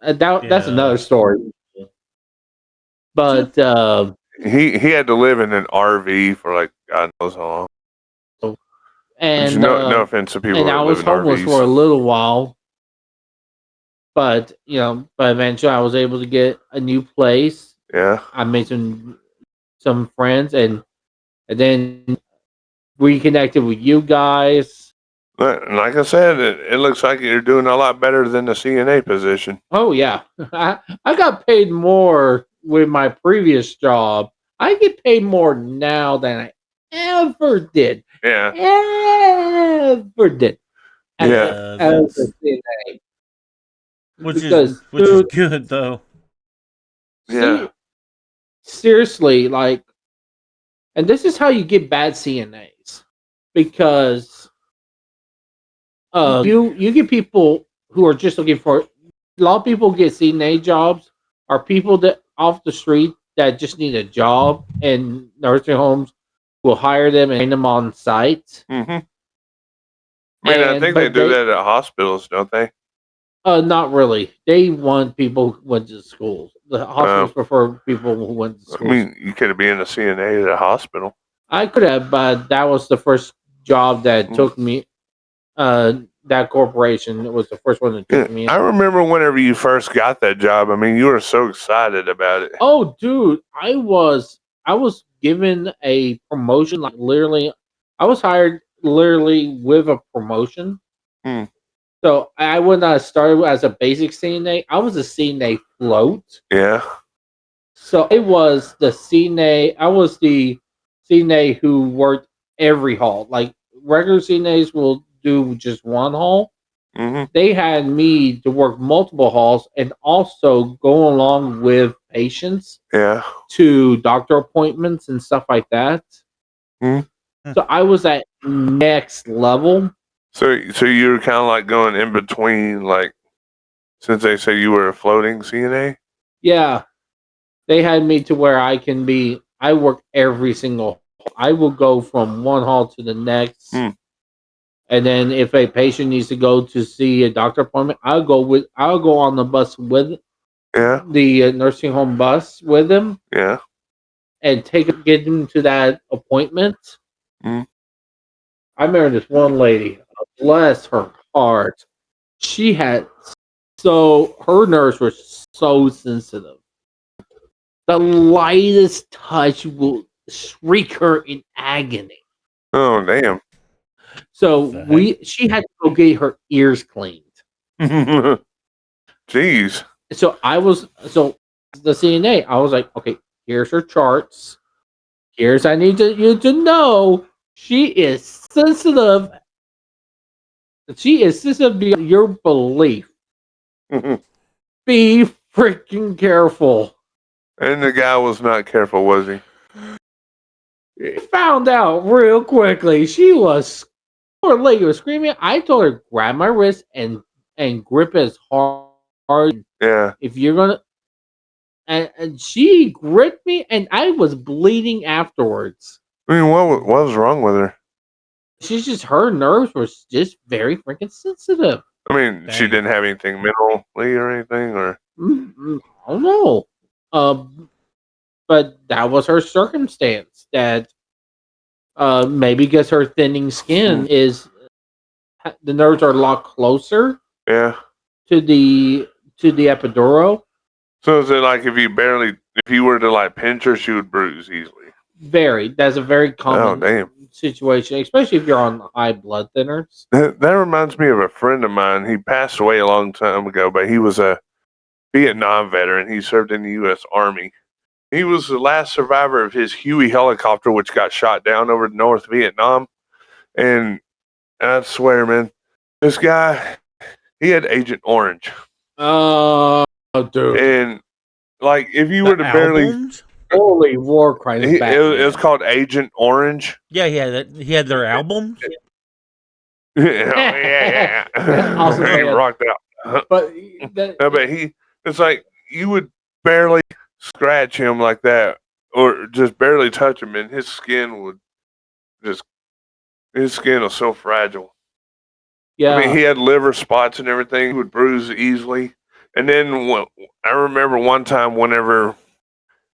That's Yeah. another story. But he had to live in an RV for like God knows how long. and no offense to people and that I live was in homeless RVs. for a little while. But eventually I was able to get a new place. Yeah. I made some friends, and then reconnected with you guys. Like I said, it looks like you're doing a lot better than the CNA position. Oh yeah, I got paid more with my previous job. I get paid more now than I ever did. Yeah. Ever did. Yeah. As a CNA. Which Because, is dude, good though. Yeah. Seriously, like, and this is how you get bad CNAs, because you get people who are just looking for. A lot of people get CNA jobs are people that off the street that just need a job, and nursing homes will hire them and train them on site. Mm-hmm. I mean, I think they do that at hospitals, don't they? Not really. They want people who went to schools. The hospitals prefer people who went to schools. I mean, you could have been a CNA at a hospital. I could have, but that was the first job that took me. That corporation was the first one that took me. I remember whenever you first got that job. I mean, you were so excited about it. Oh, dude, I was given a promotion. Like literally, I was hired literally with a promotion. Hmm. So I would not have started as a basic CNA. I was a CNA float. Yeah. So it was the CNA. I was the CNA who worked every hall. Like regular CNAs will do just one hall. Mm-hmm. They had me to work multiple halls and also go along with patients. Yeah. To doctor appointments and stuff like that. Mm-hmm. So I was at next level. So you were kind of like going in between, like, since they say you were a floating CNA. Yeah, they had me to where I work every single. I will go from one hall to the next, and then if a patient needs to go to see a doctor appointment, I'll go on the bus with the nursing home bus with them. Yeah, and get them to that appointment. I remember this one lady, bless her heart, her nurse was so sensitive. The lightest touch will shriek her in agony. Oh damn! So she had to go get her ears cleaned. Jeez. So the CNA, I was like, okay, here's her charts. I need you to know she is sensitive. She is sensitive beyond your belief. Be freaking careful. And the guy was not careful, was he? He found out real quickly. Poor lady was screaming. I told her, grab my wrist and grip as hard. Yeah. If you're gonna, and she gripped me, and I was bleeding afterwards. I mean, what was wrong with her? She's just her nerves were just very freaking sensitive. I mean, she Dang. didn't have anything mentally or anything, or I don't know. But that was her circumstance. That maybe because her thinning skin is the nerves are a lot closer yeah. to the epidural. So is it like if you were to like pinch her, she would bruise easily? Very. That's a very common damn. situation, especially if you're on high blood thinners. That reminds me of a friend of mine. He passed away a long time ago, but he was a Vietnam veteran. He served in the U.S. Army. He was the last survivor of his Huey helicopter, which got shot down over North Vietnam. And I swear, man, this guy, he had Agent Orange. Oh, dude. And like, if you were to albums? Holy war crimes. it was called Agent Orange. Yeah, he had their albums. yeah. Also, He rocked out. But No, but it's like you would barely scratch him like that, or just barely touch him, and his skin was so fragile. yeah, I mean, he had liver spots and everything. He would bruise easily. And then I remember one time whenever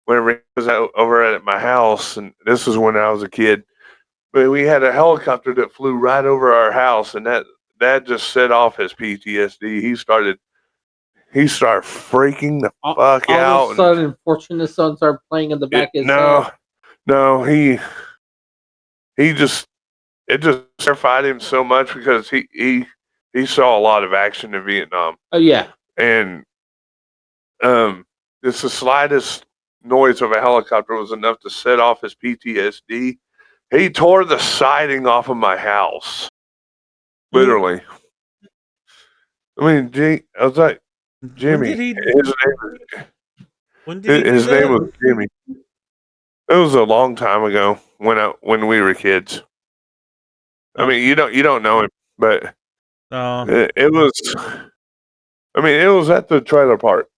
he was over at my house, and this was when I was a kid, but we had a helicopter that flew right over our house, and that just set off his PTSD. He started freaking the fuck out. All of a sudden, Fortunate Sons are playing in the back of his head. No, it just terrified him so much because he saw a lot of action in Vietnam. Oh yeah, And just the slightest noise of a helicopter was enough to set off his PTSD. He tore the siding off of my house, literally. I mean, I was like, Jimmy. His name was Jimmy. It was a long time ago when we were kids. I mean, you don't know him, but it was. I mean, it was at the trailer park.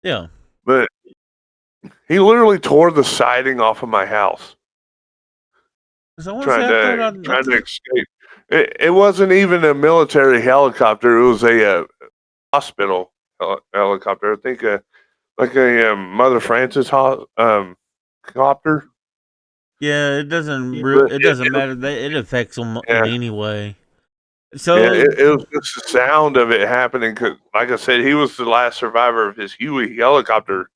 Yeah. But he literally tore the siding off of my house, trying to escape. It wasn't even a military helicopter. It was a hospital helicopter. I think like a Mother Francis copter. Yeah, it doesn't matter. It affects them in any way. So it was just the sound of it happening. 'Cause, like I said, he was the last survivor of his Huey helicopter.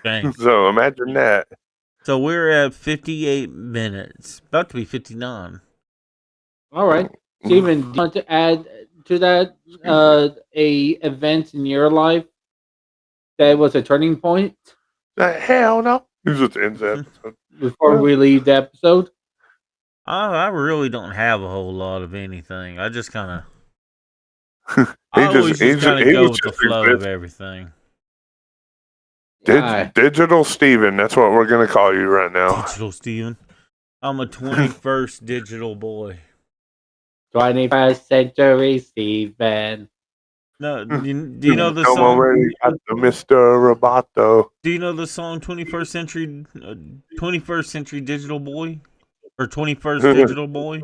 dang. So imagine that. So we're at 58 minutes, about to be 59. all right. Steven, do you want to add to that a event in your life that was a turning point Hell no. This was the end of the episode. before we leave the episode? I really don't have a whole lot of anything. I just kind of, He I always just kind of he go was with the just flow of existing. everything. Digital Steven, that's what we're gonna call you right now. Digital Steven. I'm a 21st digital boy. 21st century Steven. No, do you know the Come song? already got the Mr. Roboto. Do you know the song 21st century digital boy? Or 21st digital boy?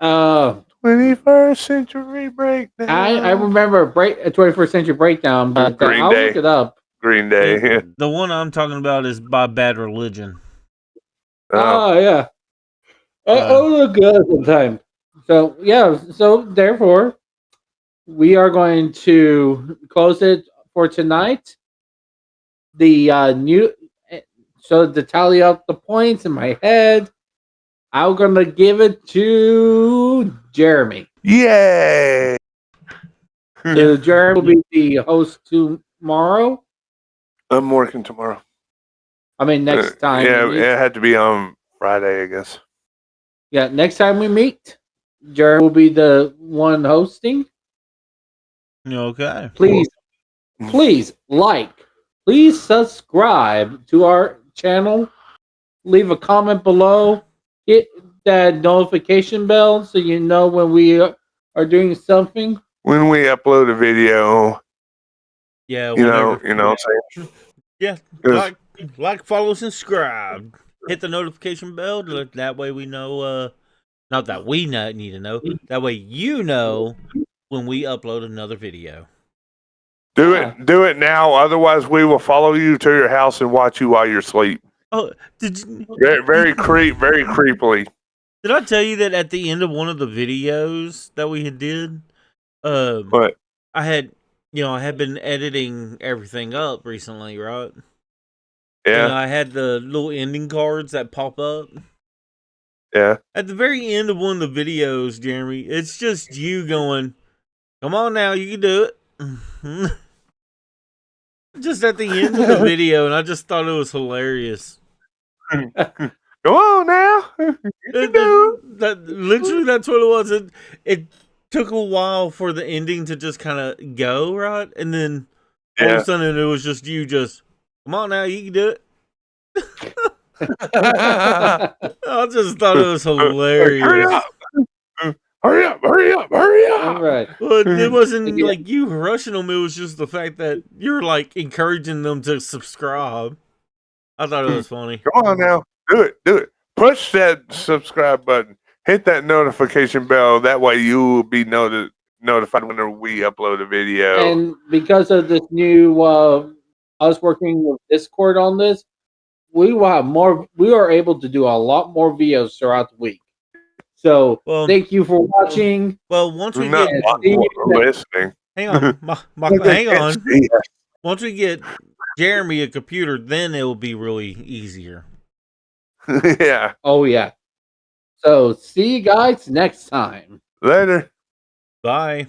21st century breakdown. I remember a 21st century breakdown, but Green I'll Day. look it up. Green Day. The one I'm talking about is by Bad Religion. Oh yeah. I'll look it up sometime. So yeah, so therefore we are going to close it for tonight. The so to tally up the points in my head, I'm gonna give it to Jeremy. Yay! So Jeremy will be the host tomorrow. I'm working tomorrow. I mean next time. Yeah, it had to be on Friday, I guess. Yeah, next time we meet, Jeremy will be the one hosting. Okay. Please like, please subscribe to our channel. Leave a comment below. Hit that notification bell so you know when we are doing something. When we upload a video, Yeah. you know what I'm saying? Yeah. Like, follow, subscribe. hit the notification bell. That way we know. Not that we need to know. That way you know when we upload another video. Do it now. Otherwise, we will follow you to your house and watch you while you're asleep. Oh, did you? Very creepily. Did I tell you that at the end of one of the videos that we did, But I had been editing everything up recently, right? yeah, And I had the little ending cards that pop up. yeah. At the very end of one of the videos, Jeremy, it's just you going, "Come on now, you can do it." Just at the end of the video, and I just thought it was hilarious. Come on now. Literally, that's what it was. It took a while for the ending to just kind of go, right? And then all of a sudden, it was just you just, come on now, you can do it. I just thought it was hilarious. Hurry up. All right. Well, it wasn't like you rushing them. It was just the fact that you're like encouraging them to subscribe. I thought it was funny. Come on now. Do it. Push that subscribe button. Hit that notification bell. That way you will be notified whenever we upload a video. And because of this new us working with Discord on this, we will have more. We are able to do a lot more videos throughout the week. So thank you for watching. Well, once we Not get listening. hang on, hang on. Once we get Jeremy a computer, then it will be really easier. Yeah. Oh yeah. So see you guys next time. Later. Bye.